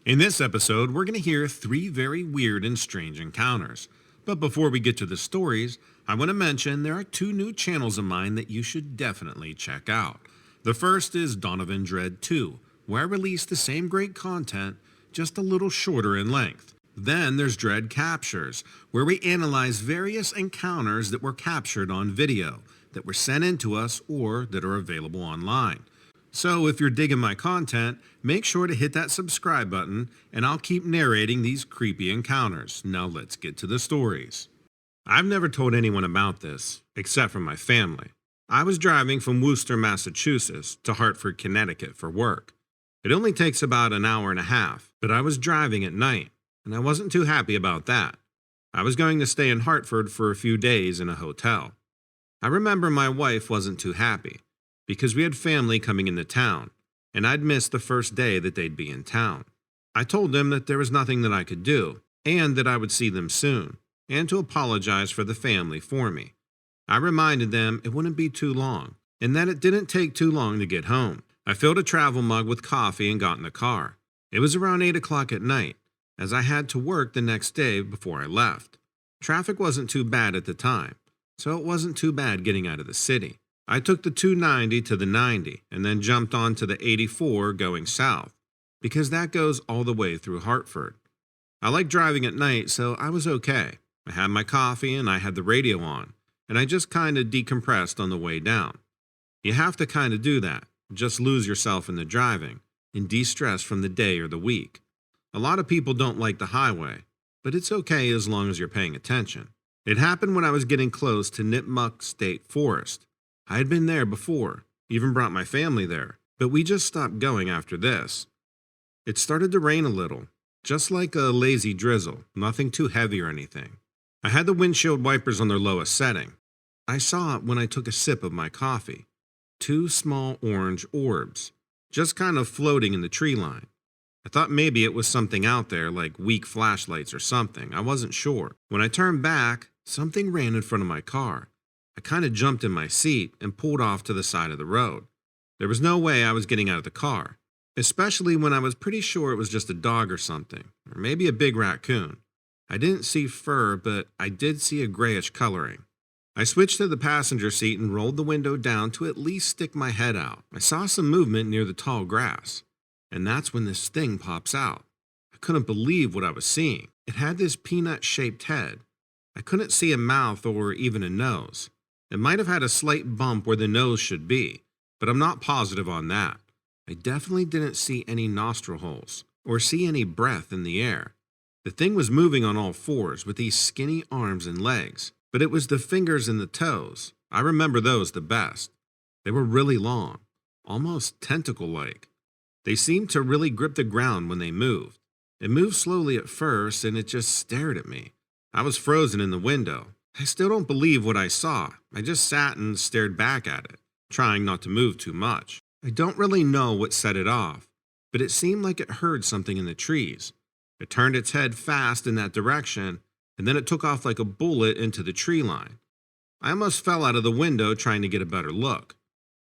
In this episode, we're going to hear 3 very weird and strange encounters. But before we get to the stories, I want to mention there are 2 new channels of mine that you should definitely check out. The first is Donovan Dread 2, where I release the same great content, just a little shorter in length. Then there's Dread Captures, where we analyze various encounters that were captured on video, that were sent in to us, or that are available online. So if you're digging my content, make sure to hit that subscribe button, and I'll keep narrating these creepy encounters. Now let's get to the stories. I've never told anyone about this, except for my family. I was driving from Worcester, Massachusetts to Hartford, Connecticut for work. It only takes about an hour and a half, but I was driving at night, and I wasn't too happy about that. I was going to stay in Hartford for a few days in a hotel. I remember my wife wasn't too happy, because we had family coming into town, and I'd missed the first day that they'd be in town. I told them that there was nothing that I could do, and that I would see them soon, and to apologize for the family for me. I reminded them it wouldn't be too long, and that it didn't take too long to get home. I filled a travel mug with coffee and got in the car. It was around 8 o'clock at night, as I had to work the next day before I left. Traffic wasn't too bad at the time, so it wasn't too bad getting out of the city. I took the 290 to the 90 and then jumped on to the 84 going south, because that goes all the way through Hartford. I like driving at night, so I was okay. I had my coffee and I had the radio on, and I just kind of decompressed on the way down. You have to kind of do that, just lose yourself in the driving, and de-stress from the day or the week. A lot of people don't like the highway, but it's okay as long as you're paying attention. It happened when I was getting close to Nipmuc State Forest. I had been there before, even brought my family there, but we just stopped going after this. It started to rain a little, just like a lazy drizzle, nothing too heavy or anything. I had the windshield wipers on their lowest setting. I saw it when I took a sip of my coffee. 2 small orange orbs, just kind of floating in the tree line. I thought maybe it was something out there, like weak flashlights or something. I wasn't sure. When I turned back, something ran in front of my car. I kind of jumped in my seat and pulled off to the side of the road. There was no way I was getting out of the car, especially when I was pretty sure it was just a dog or something, or maybe a big raccoon. I didn't see fur, but I did see a grayish coloring. I switched to the passenger seat and rolled the window down to at least stick my head out. I saw some movement near the tall grass, and that's when this thing pops out. I couldn't believe what I was seeing. It had this peanut-shaped head. I couldn't see a mouth or even a nose. It might have had a slight bump where the nose should be, but I'm not positive on that. I definitely didn't see any nostril holes or see any breath in the air. The thing was moving on all 4s with these skinny arms and legs, but it was the fingers and the toes. I remember those the best. They were really long, almost tentacle-like. They seemed to really grip the ground when they moved. It moved slowly at first, and it just stared at me. I was frozen in the window. I still don't believe what I saw. I just sat and stared back at it, trying not to move too much. I don't really know what set it off, but it seemed like it heard something in the trees. It turned its head fast in that direction, and then it took off like a bullet into the tree line. I almost fell out of the window trying to get a better look.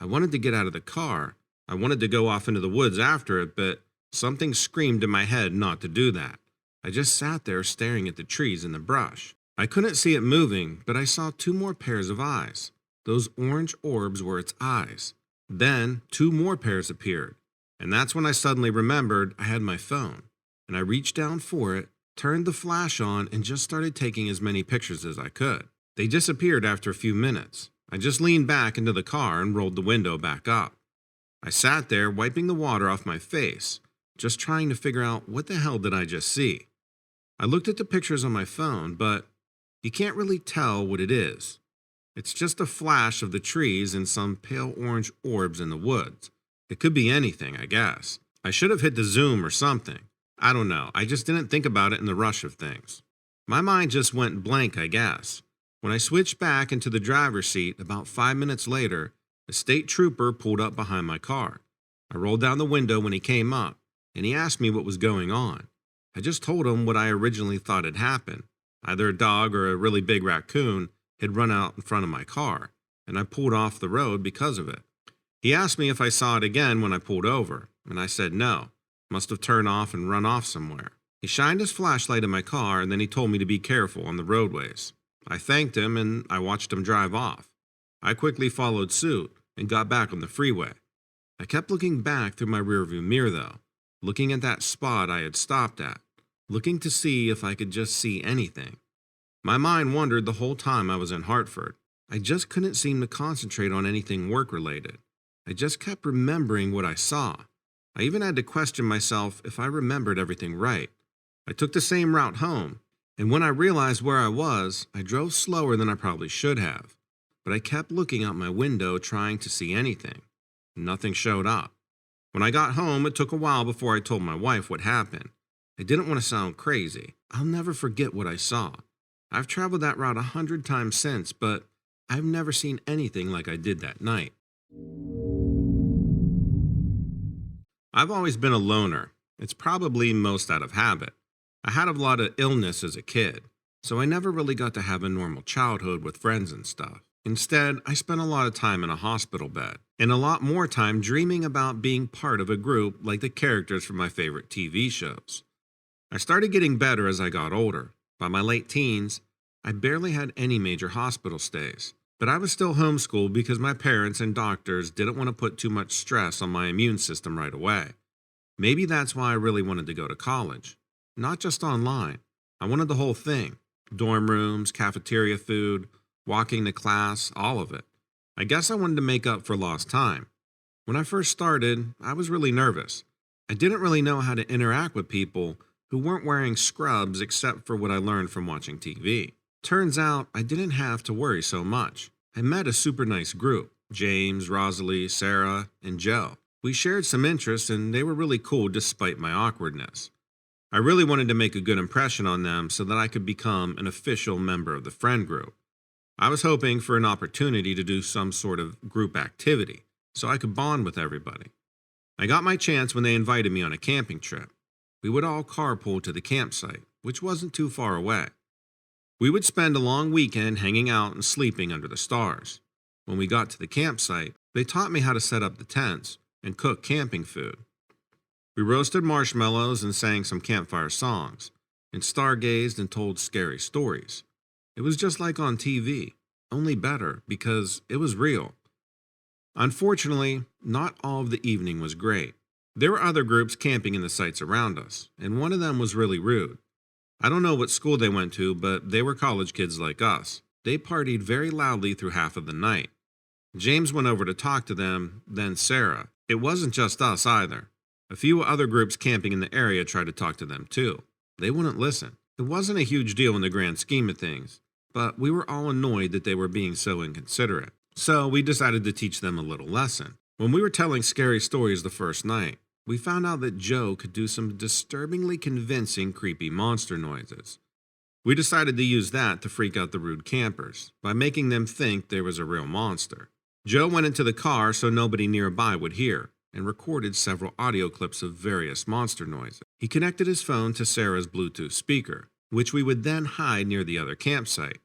I wanted to get out of the car. I wanted to go off into the woods after it, but something screamed in my head not to do that. I just sat there staring at the trees and the brush. I couldn't see it moving, but I saw 2 more pairs of eyes. Those orange orbs were its eyes. Then 2 more pairs appeared, and that's when I suddenly remembered I had my phone. And I reached down for it, turned the flash on, and just started taking as many pictures as I could. They disappeared after a few minutes. I just leaned back into the car and rolled the window back up. I sat there wiping the water off my face, just trying to figure out what the hell did I just see. I looked at the pictures on my phone, but you can't really tell what it is. It's just a flash of the trees and some pale orange orbs in the woods. It could be anything, I guess. I should have hit the zoom or something. I don't know. I just didn't think about it in the rush of things. My mind just went blank, I guess. When I switched back into the driver's seat about 5 minutes later, a state trooper pulled up behind my car. I rolled down the window when he came up, and he asked me what was going on. I just told him what I originally thought had happened. Either a dog or a really big raccoon had run out in front of my car, and I pulled off the road because of it. He asked me if I saw it again when I pulled over, and I said no. Must have turned off and run off somewhere. He shined his flashlight in my car and then he told me to be careful on the roadways. I thanked him and I watched him drive off. I quickly followed suit and got back on the freeway. I kept looking back through my rearview mirror though, looking at that spot I had stopped at, looking to see if I could just see anything. My mind wandered the whole time I was in Hartford. I just couldn't seem to concentrate on anything work-related. I just kept remembering what I saw. I even had to question myself if I remembered everything right. I took the same route home, and when I realized where I was, I drove slower than I probably should have. But I kept looking out my window trying to see anything. Nothing showed up. When I got home, it took a while before I told my wife what happened. I didn't want to sound crazy. I'll never forget what I saw. I've traveled that route 100 times since, but I've never seen anything like I did that night. I've always been a loner. It's probably most out of habit. I had a lot of illness as a kid, so I never really got to have a normal childhood with friends and stuff. Instead, I spent a lot of time in a hospital bed, and a lot more time dreaming about being part of a group like the characters from my favorite TV shows. I started getting better as I got older. By my late teens, I barely had any major hospital stays, but I was still homeschooled because my parents and doctors didn't want to put too much stress on my immune system right away. Maybe that's why I really wanted to go to college. Not just online. I wanted the whole thing. Dorm rooms, cafeteria food, walking to class, all of it. I guess I wanted to make up for lost time. When I first started, I was really nervous. I didn't really know how to interact with people who weren't wearing scrubs except for what I learned from watching TV. Turns out I didn't have to worry so much. I met a super nice group, James, Rosalie, Sarah, and Joe. We shared some interests and they were really cool despite my awkwardness. I really wanted to make a good impression on them so that I could become an official member of the friend group. I was hoping for an opportunity to do some sort of group activity so I could bond with everybody. I got my chance when they invited me on a camping trip. We would all carpool to the campsite, which wasn't too far away. We would spend a long weekend hanging out and sleeping under the stars. When we got to the campsite, they taught me how to set up the tents and cook camping food. We roasted marshmallows and sang some campfire songs, and stargazed and told scary stories. It was just like on TV, only better because it was real. Unfortunately, not all of the evening was great. There were other groups camping in the sites around us, and one of them was really rude. I don't know what school they went to, but they were college kids like us. They partied very loudly through half of the night. James went over to talk to them, then Sarah. It wasn't just us either. A few other groups camping in the area tried to talk to them too. They wouldn't listen. It wasn't a huge deal in the grand scheme of things, but we were all annoyed that they were being so inconsiderate. So we decided to teach them a little lesson. When we were telling scary stories the first night, we found out that Joe could do some disturbingly convincing creepy monster noises. We decided to use that to freak out the rude campers by making them think there was a real monster. Joe went into the car so nobody nearby would hear and recorded several audio clips of various monster noises. He connected his phone to Sarah's Bluetooth speaker, which we would then hide near the other campsite.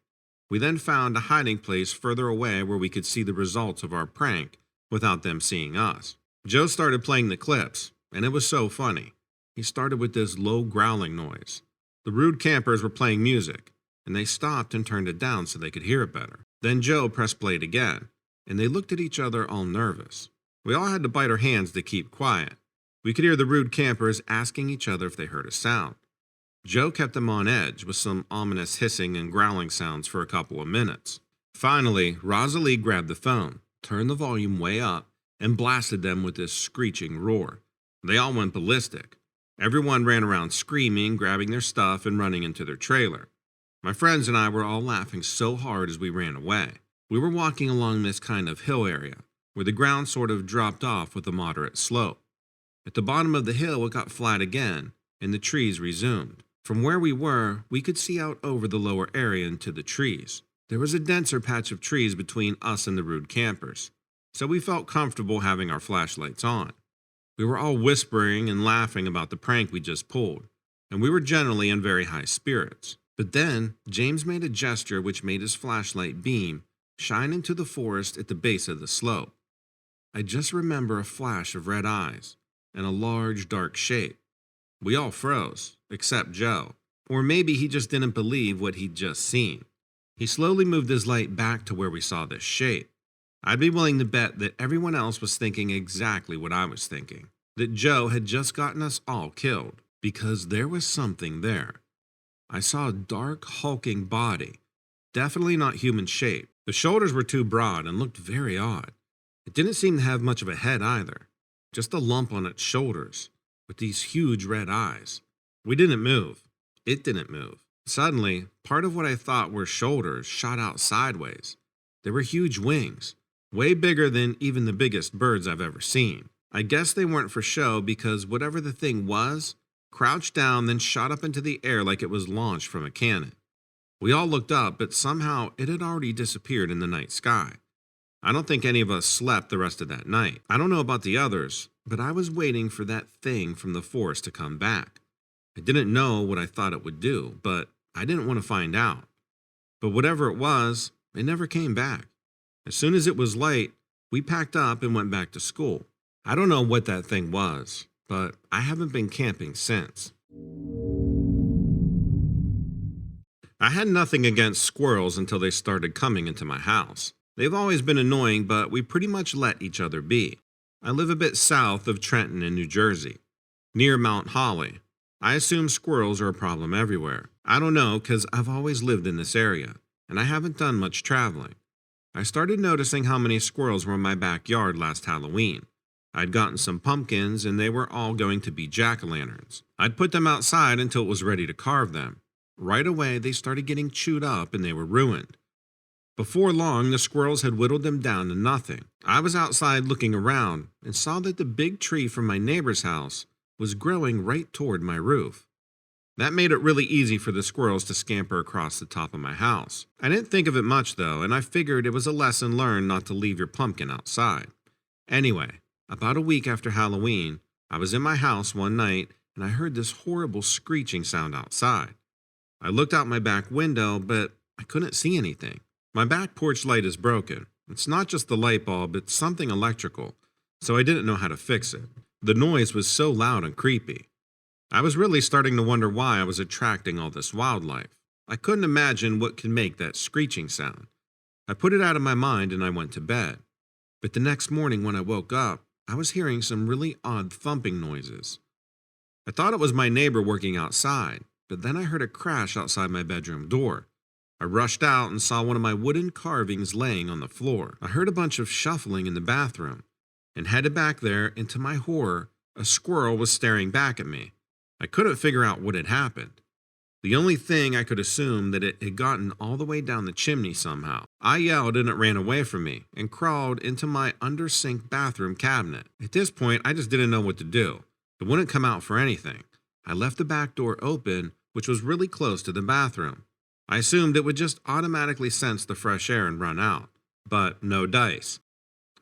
We then found a hiding place further away where we could see the results of our prank without them seeing us. Joe started playing the clips, and it was so funny. He started with this low growling noise. The rude campers were playing music, and they stopped and turned it down so they could hear it better. Then Joe pressed play again, and they looked at each other all nervous. We all had to bite our hands to keep quiet. We could hear the rude campers asking each other if they heard a sound. Joe kept them on edge with some ominous hissing and growling sounds for a couple of minutes. Finally, Rosalie grabbed the phone, turned the volume way up, and blasted them with this screeching roar. They all went ballistic. Everyone ran around screaming, grabbing their stuff, and running into their trailer. My friends and I were all laughing so hard as we ran away. We were walking along this kind of hill area, where the ground sort of dropped off with a moderate slope. At the bottom of the hill, it got flat again, and the trees resumed. From where we were, we could see out over the lower area into the trees. There was a denser patch of trees between us and the rude campers, so we felt comfortable having our flashlights on. We were all whispering and laughing about the prank we just pulled, and we were generally in very high spirits. But then, James made a gesture which made his flashlight beam shine into the forest at the base of the slope. I just remember a flash of red eyes and a large dark shape. We all froze, except Joe. Or maybe he just didn't believe what he'd just seen. He slowly moved his light back to where we saw this shape. I'd be willing to bet that everyone else was thinking exactly what I was thinking. That Joe had just gotten us all killed. Because there was something there. I saw a dark, hulking body. Definitely not human shape. The shoulders were too broad and looked very odd. It didn't seem to have much of a head either. Just a lump on its shoulders, with these huge red eyes. We didn't move. It didn't move. Suddenly, part of what I thought were shoulders shot out sideways. There were huge wings, way bigger than even the biggest birds I've ever seen. I guess they weren't for show because whatever the thing was, crouched down, then shot up into the air like it was launched from a cannon. We all looked up, but somehow it had already disappeared in the night sky. I don't think any of us slept the rest of that night. I don't know about the others, but I was waiting for that thing from the forest to come back. I didn't know what I thought it would do, but I didn't want to find out. But whatever it was, it never came back. As soon as it was light, we packed up and went back to school. I don't know what that thing was, but I haven't been camping since. I had nothing against squirrels until they started coming into my house. They've always been annoying, but we pretty much let each other be. I live a bit south of Trenton in New Jersey, near Mount Holly. I assume squirrels are a problem everywhere. I don't know because I've always lived in this area, and I haven't done much traveling. I started noticing how many squirrels were in my backyard last Halloween. I'd gotten some pumpkins, and they were all going to be jack-o'-lanterns. I'd put them outside until it was ready to carve them. Right away, they started getting chewed up, and they were ruined. Before long, the squirrels had whittled them down to nothing. I was outside looking around and saw that the big tree from my neighbor's house was growing right toward my roof. That made it really easy for the squirrels to scamper across the top of my house. I didn't think of it much, though, and I figured it was a lesson learned not to leave your pumpkin outside. Anyway, about a week after Halloween, I was in my house one night and I heard this horrible screeching sound outside. I looked out my back window, but I couldn't see anything. My back porch light is broken. It's not just the light bulb, it's something electrical, so I didn't know how to fix it. The noise was so loud and creepy. I was really starting to wonder why I was attracting all this wildlife. I couldn't imagine what could make that screeching sound. I put it out of my mind and I went to bed. But the next morning when I woke up, I was hearing some really odd thumping noises. I thought it was my neighbor working outside, but then I heard a crash outside my bedroom door. I rushed out and saw one of my wooden carvings laying on the floor. I heard a bunch of shuffling in the bathroom and headed back there, and to my horror, a squirrel was staring back at me. I couldn't figure out what had happened. The only thing I could assume that it had gotten all the way down the chimney somehow. I yelled and it ran away from me and crawled into my under-sink bathroom cabinet. At this point, I just didn't know what to do. It wouldn't come out for anything. I left the back door open, which was really close to the bathroom. I assumed it would just automatically sense the fresh air and run out, but no dice.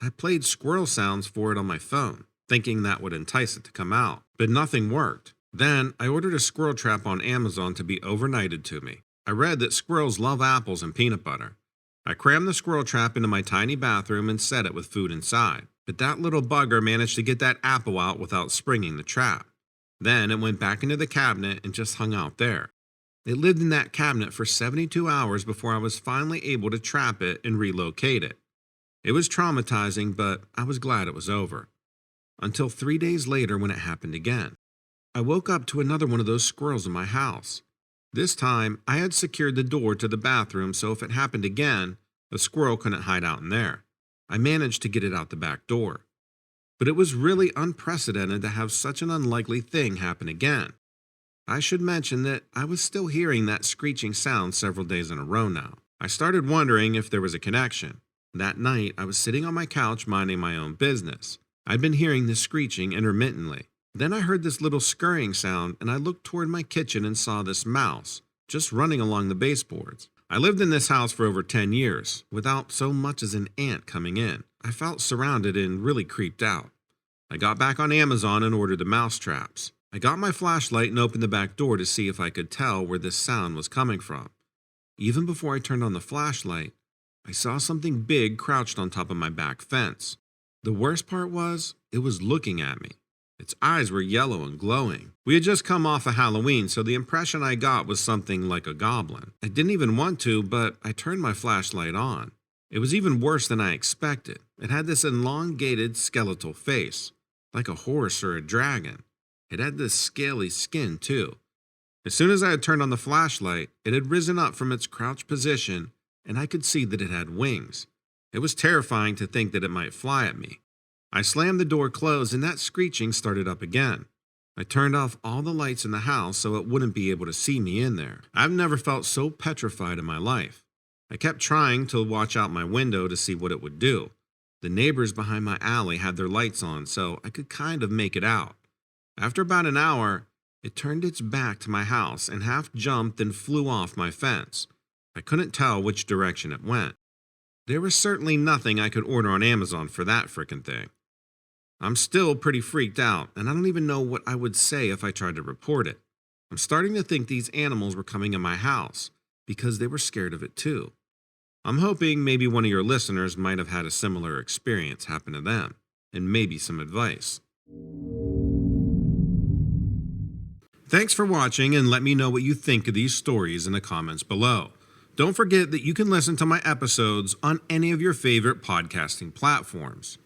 I played squirrel sounds for it on my phone, thinking that would entice it to come out, but nothing worked. Then I ordered a squirrel trap on Amazon to be overnighted to me. I read that squirrels love apples and peanut butter. I crammed the squirrel trap into my tiny bathroom and set it with food inside, but that little bugger managed to get that apple out without springing the trap. Then it went back into the cabinet and just hung out there. It lived in that cabinet for 72 hours before I was finally able to trap it and relocate it. It was traumatizing, but I was glad it was over. Until 3 days later when it happened again. I woke up to another one of those squirrels in my house. This time, I had secured the door to the bathroom so if it happened again, the squirrel couldn't hide out in there. I managed to get it out the back door. But it was really unprecedented to have such an unlikely thing happen again. I should mention that I was still hearing that screeching sound several days in a row now. I started wondering if there was a connection. That night, I was sitting on my couch minding my own business. I'd been hearing this screeching intermittently. Then I heard this little scurrying sound and I looked toward my kitchen and saw this mouse just running along the baseboards. I lived in this house for over 10 years without so much as an ant coming in. I felt surrounded and really creeped out. I got back on Amazon and ordered the mouse traps. I got my flashlight and opened the back door to see if I could tell where this sound was coming from. Even before I turned on the flashlight, I saw something big crouched on top of my back fence. The worst part was, it was looking at me. Its eyes were yellow and glowing. We had just come off of Halloween, so the impression I got was something like a goblin. I didn't even want to, but I turned my flashlight on. It was even worse than I expected. It had this elongated skeletal face, like a horse or a dragon. It had this scaly skin, too. As soon as I had turned on the flashlight, it had risen up from its crouched position, and I could see that it had wings. It was terrifying to think that it might fly at me. I slammed the door closed, and that screeching started up again. I turned off all the lights in the house so it wouldn't be able to see me in there. I've never felt so petrified in my life. I kept trying to watch out my window to see what it would do. The neighbors behind my alley had their lights on, so I could kind of make it out. After about an hour, it turned its back to my house and half jumped and flew off my fence. I couldn't tell which direction it went. There was certainly nothing I could order on Amazon for that frickin' thing. I'm still pretty freaked out, and I don't even know what I would say if I tried to report it. I'm starting to think these animals were coming in my house because they were scared of it too. I'm hoping maybe one of your listeners might have had a similar experience happen to them, and maybe some advice. Thanks for watching, and let me know what you think of these stories in the comments below. Don't forget that you can listen to my episodes on any of your favorite podcasting platforms.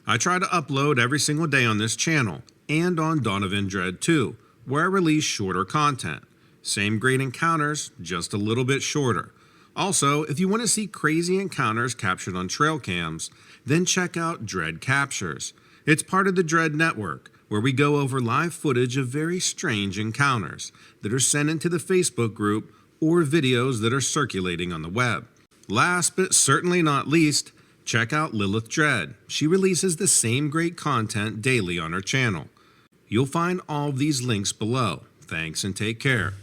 I try to upload every single day on this channel, and on Donovan Dread too, where I release shorter content. Same great encounters, just a little bit shorter. Also, if you want to see crazy encounters captured on trail cams, then check out Dread Captures. It's part of the Dread Network, where we go over live footage of very strange encounters that are sent into the Facebook group or videos that are circulating on the web. Last but certainly not least, check out Lilith Dread. She releases the same great content daily on her channel. You'll find all of these links below. Thanks and take care.